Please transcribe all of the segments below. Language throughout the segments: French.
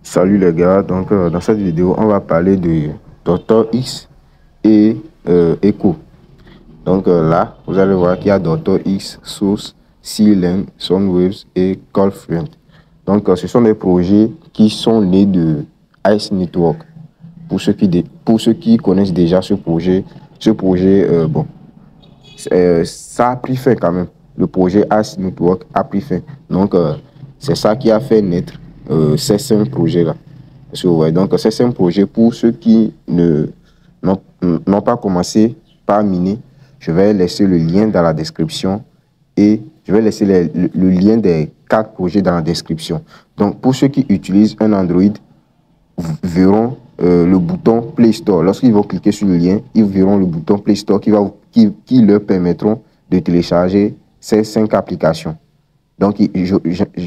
Salut les gars, donc dans cette vidéo on va parler de Doctor X et Echo. Donc là vous allez voir qu'il y a Doctor X, Source, Sealand, Soundwaves et Callfriend. Donc ce sont des projets qui sont nés de Ice Network. Pour ceux qui connaissent déjà ce projet, ça a pris fin quand même. Le projet Ice Network a pris fin. Donc c'est ça qui a fait naître ces 5 projets-là. Donc, ces 5 projets, pour ceux qui n'ont pas commencé par miner, je vais laisser le lien dans la description et je vais laisser le lien des 4 projets dans la description. Donc, pour ceux qui utilisent un Android, verront le bouton Play Store. Lorsqu'ils vont cliquer sur le lien, ils verront le bouton Play Store qui leur permettront de télécharger ces 5 applications. Donc,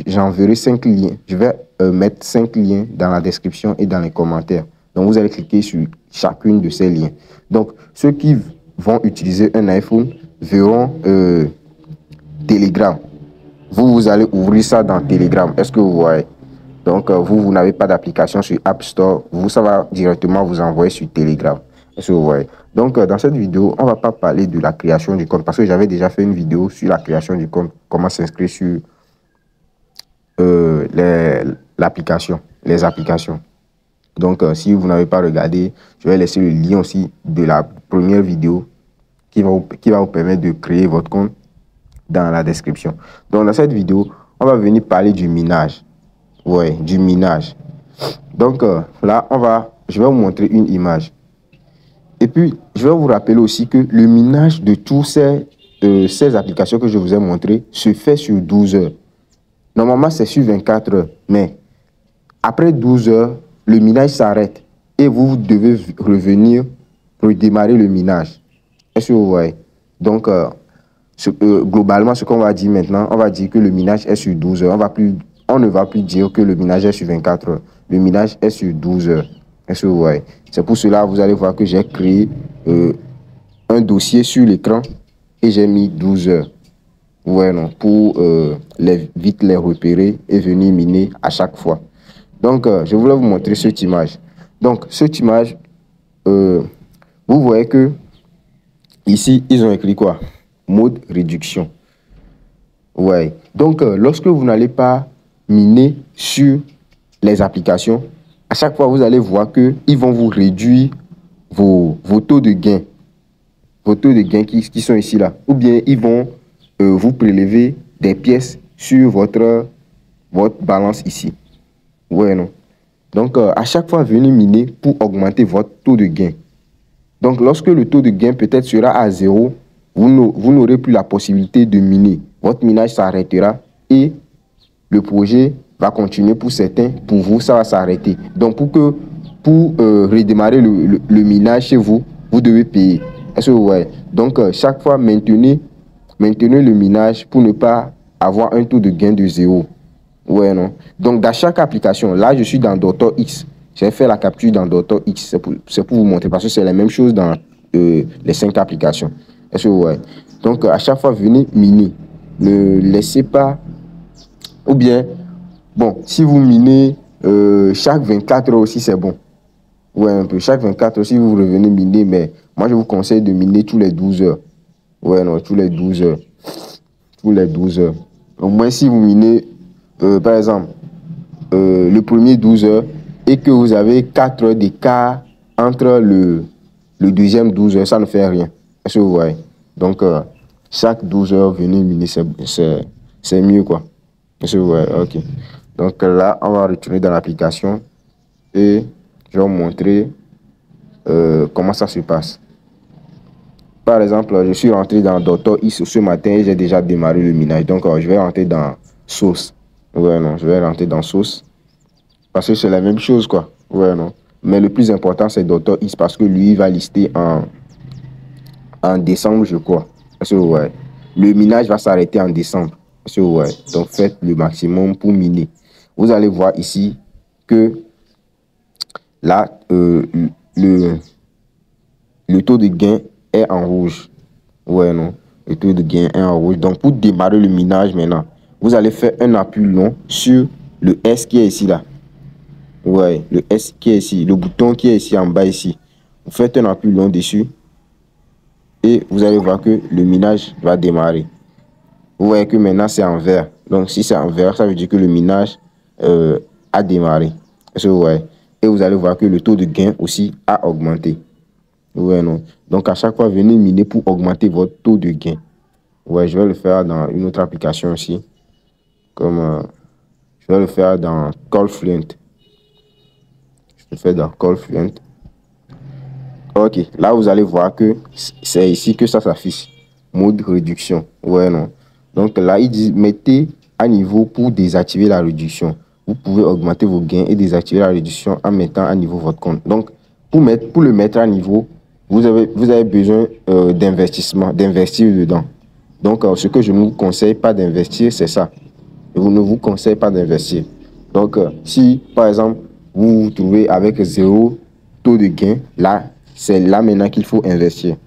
j'enverrai 5 liens. Je vais mettre 5 liens dans la description et dans les commentaires. Donc, vous allez cliquer sur chacune de ces liens. Donc, ceux qui vont utiliser un iPhone verront Telegram. Vous allez ouvrir ça dans Telegram. Est-ce que vous voyez? Donc, vous n'avez pas d'application sur App Store. Ça va directement vous envoyer sur Telegram. Est-ce que vous voyez? Donc, dans cette vidéo, on ne va pas parler de la création du compte parce que j'avais déjà fait une vidéo sur la création du compte, comment s'inscrire sur les applications. Donc, si vous n'avez pas regardé, je vais laisser le lien aussi de la première vidéo qui va vous permettre de créer votre compte dans la description. Donc, dans cette vidéo, on va venir parler du minage. Ouais, du minage. Donc, là, je vais vous montrer une image. Et puis, je vais vous rappeler aussi que le minage de tous ces applications que je vous ai montrées se fait sur 12 heures. Normalement, c'est sur 24 heures. Mais après 12 heures, le minage s'arrête. Et vous devez revenir redémarrer le minage. Est-ce que vous voyez? Donc, globalement, ce qu'on va dire maintenant, on va dire que le minage est sur 12 heures. On ne va plus dire que le minage est sur 24 heures. Le minage est sur 12 heures. Est-ce que vous voyez? C'est pour cela que vous allez voir que j'ai créé un dossier sur l'écran et j'ai mis 12 heures. Ouais, non, pour vite les repérer et venir miner à chaque fois. Donc, je voulais vous montrer cette image. Donc, cette image, vous voyez que ici, ils ont écrit quoi? Mode réduction. Ouais. Donc, lorsque vous n'allez pas miner sur les applications, à chaque fois, vous allez voir qu'ils vont vous réduire vos taux de gain. Vos taux de gain qui sont ici, là. Ou bien, ils vont vous prélever des pièces sur votre balance ici. Ouais, non. Donc, à chaque fois, venez miner pour augmenter votre taux de gain. Donc, lorsque le taux de gain peut-être sera à 0, vous n'aurez plus la possibilité de miner. Votre minage s'arrêtera et le projet va continuer pour certains. Pour vous, ça va s'arrêter. Donc, pour redémarrer le minage chez vous, vous devez payer. Est-ce que vous voyez? Donc, chaque fois, maintenez le minage pour ne pas avoir un taux de gain de 0. Ouais, non. Donc, dans chaque application, là, je suis dans Doctor X. J'ai fait la capture dans Doctor X. C'est pour vous montrer parce que c'est la même chose dans les 5 applications. Est-ce que vous voyez? Donc, à chaque fois, venez miner. Ne laissez pas... Ou bien, bon, si vous minez chaque 24 heures aussi, c'est bon. Ouais, un peu. Chaque 24 heures, si vous revenez miner, mais moi, je vous conseille de miner tous les 12 heures. Ouais, non, tous les 12 heures. Tous les 12 heures. Au moins, si vous minez, par exemple, le premier 12 heures et que vous avez 4 heures d'écart entre le deuxième 12 heures, ça ne fait rien. Est-ce que vous voyez? Donc, chaque 12 heures, venez miner, c'est mieux, quoi. Est-ce que vous voyez? Ok. Donc là, on va retourner dans l'application et je vais vous montrer comment ça se passe. Par exemple, je suis rentré dans Doctor X ce matin et j'ai déjà démarré le minage. Donc, je vais rentrer dans Source. Ouais, non, je vais rentrer dans Source. Parce que c'est la même chose, quoi. Ouais, non. Mais le plus important, c'est Doctor X parce que lui, il va lister en décembre, je crois. Est-ce que vous voyez? Le minage va s'arrêter en décembre. Est-ce que vous voyez? Donc, faites le maximum pour miner. Vous allez voir ici que là, le taux de gain est en rouge. Ouais, non. Le taux de gain est en rouge. Donc, pour démarrer le minage maintenant, vous allez faire un appui long sur le S qui est ici, là. Ouais, le S qui est ici, le bouton qui est ici en bas ici. Vous faites un appui long dessus et vous allez voir que le minage va démarrer. Vous voyez que maintenant c'est en vert. Donc si c'est en vert, ça veut dire que le minage a démarré. Est-ce que vous voyez? Et vous allez voir que le taux de gain aussi a augmenté. Ouais, non. Donc à chaque fois, venez miner pour augmenter votre taux de gain. Ouais, je vais le faire dans une autre application aussi. Comme je vais le faire dans CallFluent. Je le fais dans CallFluent. Ok, là vous allez voir que c'est ici que ça s'affiche. Mode réduction. Ouais, non. Donc là, il dit mettez à niveau pour désactiver la réduction. Vous pouvez augmenter vos gains et désactiver la réduction en mettant à niveau votre compte. Donc, pour le mettre à niveau, vous avez besoin d'investissement, d'investir dedans. Donc, ce que je ne vous conseille pas d'investir, c'est ça. Je ne vous conseille pas d'investir. Donc, si par exemple, vous vous trouvez avec 0 taux de gain, là, c'est là maintenant qu'il faut investir.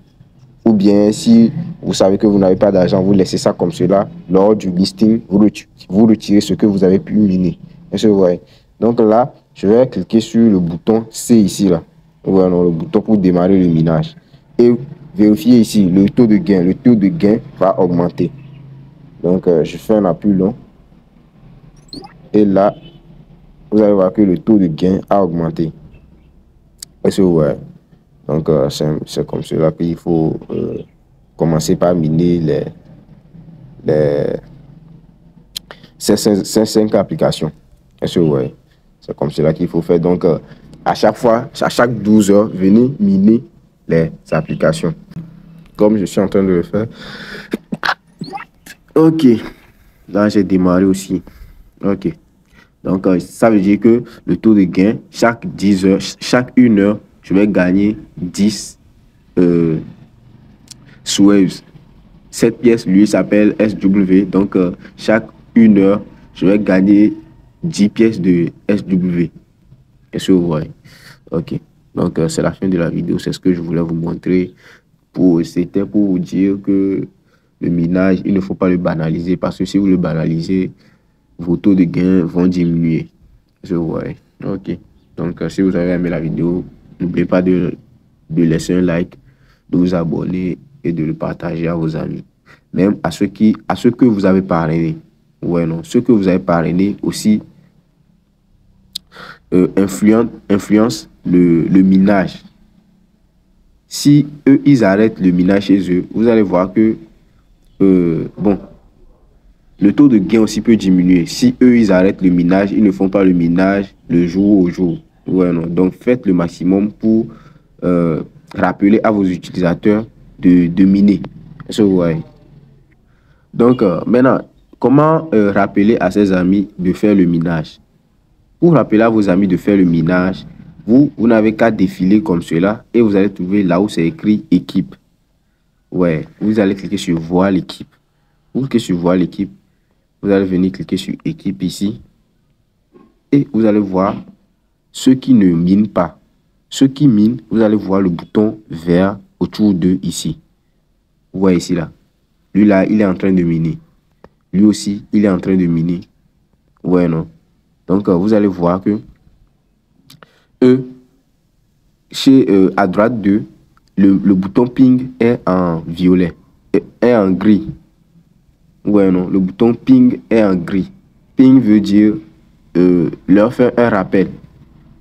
Ou bien, si vous savez que vous n'avez pas d'argent, vous laissez ça comme cela. Lors du listing, vous retirez ce que vous avez pu miner. Est-ce que vous voyez? Donc là, je vais cliquer sur le bouton C ici, là. Ouais, non, le bouton pour démarrer le minage. Et vérifiez ici le taux de gain. Le taux de gain va augmenter. Donc, je fais un appui long. Et là, vous allez voir que le taux de gain a augmenté. Est-ce que vous voyez? Donc, c'est comme cela qu'il faut commencer par miner ces 5 applications. Est-ce que vous voyez? C'est comme cela qu'il faut faire. Donc, à chaque fois, à chaque 12 heures, venez miner les applications. Comme je suis en train de le faire. Ok. Là, j'ai démarré aussi. Ok. Donc, ça veut dire que le taux de gain, chaque 10 heures, chaque 1 heure, je vais gagner 10 Swaves. Cette pièce, lui, s'appelle SW. Donc, chaque 1 heure, je vais gagner 10 pièces de SW. Est-ce que vous voyez? Ok. Donc, c'est la fin de la vidéo. C'est ce que je voulais vous montrer. C'était pour vous dire que le minage, il ne faut pas le banaliser. Parce que si vous le banalisez, vos taux de gain vont diminuer. Je vois. Ok. Donc, si vous avez aimé la vidéo, n'oubliez pas de laisser un like, de vous abonner et de le partager à vos amis. Même à ceux que vous avez parrainé. Ouais, non. Ceux que vous avez parrainé aussi influencent le minage. Si eux, ils arrêtent le minage chez eux, vous allez voir que, bon, le taux de gain aussi peut diminuer. Si eux, ils arrêtent le minage, ils ne font pas le minage le jour au jour. Ouais, non. Donc, faites le maximum pour rappeler à vos utilisateurs de miner. Est-ce que vous voyez? Donc, maintenant, comment rappeler à ses amis de faire le minage? Pour rappeler à vos amis de faire le minage, vous n'avez qu'à défiler comme cela et vous allez trouver là où c'est écrit équipe. Ouais, vous allez cliquer sur voir l'équipe. Vous cliquez sur voir l'équipe. Vous allez venir cliquer sur équipe ici. Et vous allez voir ceux qui ne minent pas. Ceux qui minent, vous allez voir le bouton vert autour d'eux ici. Vous voyez ici là. Lui là, il est en train de miner. Lui aussi, il est en train de miner. Ouais, non. Donc, vous allez voir que eux, à droite d'eux, le bouton ping est en violet, est en gris. Ouais, non, le bouton ping est en gris. Ping veut dire leur faire un rappel.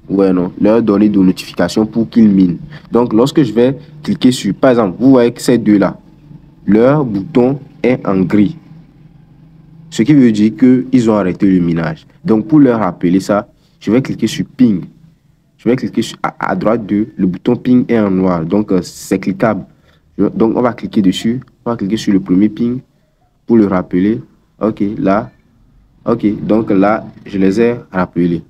Ouais, non, leur donner de notification pour qu'ils minent. Donc, lorsque je vais cliquer sur, par exemple, vous voyez que ces deux-là, leur bouton est en gris. Ce qui veut dire qu'ils ont arrêté le minage. Donc, pour leur rappeler ça, je vais cliquer sur ping. Je vais cliquer sur, à droite de le bouton ping est en noir. Donc, c'est cliquable. Donc, on va cliquer dessus. On va cliquer sur le premier ping pour le rappeler. Ok, là. Ok, donc là, je les ai rappelés.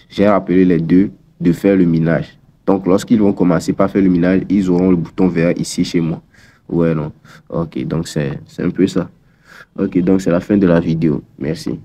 J'ai rappelé les deux de faire le minage. Donc, lorsqu'ils vont commencer par faire le minage, ils auront le bouton vert ici chez moi. Ouais, non. Ok, donc c'est un peu ça. Ok, donc c'est la fin de la vidéo. Merci.